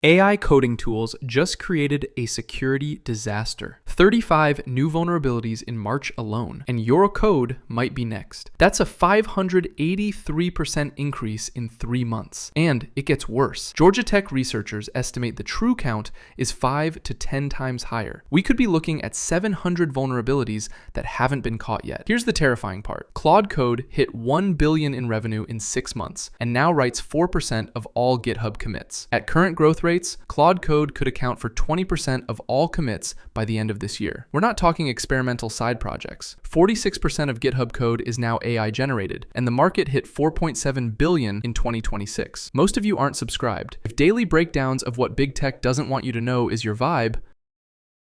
AI coding tools just created a security disaster. 35 new vulnerabilities in March alone, and your code might be next. That's a 583% increase in 3 months. And it gets worse. Georgia Tech researchers estimate the true count is 5 to 10 times higher. We could be looking at 700 vulnerabilities that haven't been caught yet. Here's the terrifying part. Claude Code hit $1 billion in revenue in 6 months, and now writes 4% of all GitHub commits. At current growth rates, Claude Code could account for 20% of all commits by the end of this year. We're not talking experimental side projects. 46% of GitHub code is now AI generated, and the market hit $4.7 billion in 2026. Most of you aren't subscribed. If daily breakdowns of what big tech doesn't want you to know is your vibe,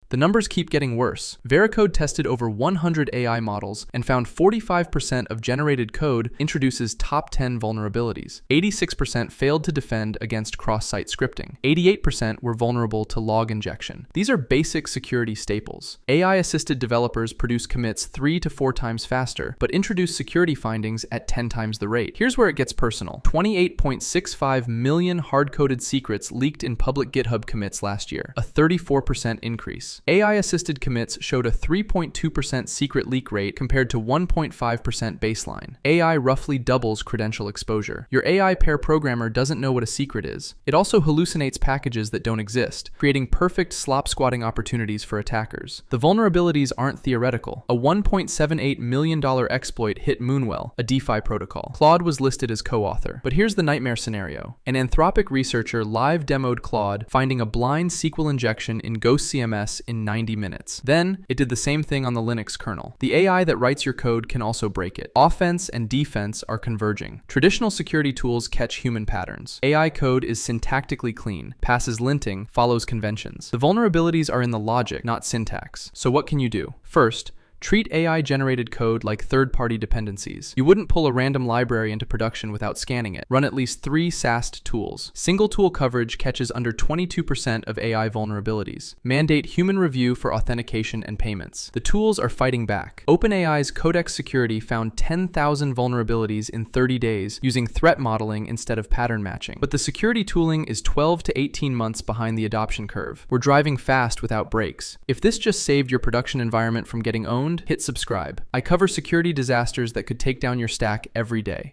the numbers keep getting worse. Veracode tested over 100 AI models and found 45% of generated code introduces top 10 vulnerabilities. 86% failed to defend against cross-site scripting. 88% were vulnerable to log injection. These are basic security staples. AI-assisted developers produce commits 3 to 4 times faster, but introduce security findings at 10 times the rate. Here's where it gets personal. 28.65 million hard-coded secrets leaked in public GitHub commits last year, a 34% increase. AI-assisted commits showed a 3.2% secret leak rate compared to 1.5% baseline. AI roughly doubles credential exposure. Your AI pair programmer doesn't know what a secret is. It also hallucinates packages that don't exist, creating perfect slop-squatting opportunities for attackers. The vulnerabilities aren't theoretical. A $1.78 million exploit hit Moonwell, a DeFi protocol. Claude was listed as co-author. But here's the nightmare scenario. An Anthropic researcher live demoed Claude, finding a blind SQL injection in Ghost CMS in 90 minutes. Then, it did the same thing on the Linux kernel. The AI that writes your code can also break it. Offense and defense are converging. Traditional security tools catch human patterns. AI code is syntactically clean, passes linting, follows conventions. The vulnerabilities are in the logic, not syntax. So what can you do? First, treat AI-generated code like third-party dependencies. You wouldn't pull a random library into production without scanning it. Run at least 3 SAST tools. Single-tool coverage catches under 22% of AI vulnerabilities. Mandate human review for authentication and payments. The tools are fighting back. OpenAI's Codex Security found 10,000 vulnerabilities in 30 days using threat modeling instead of pattern matching. But the security tooling is 12 to 18 months behind the adoption curve. We're driving fast without brakes. If this just saved your production environment from getting owned, hit subscribe. I cover security disasters that could take down your stack every day.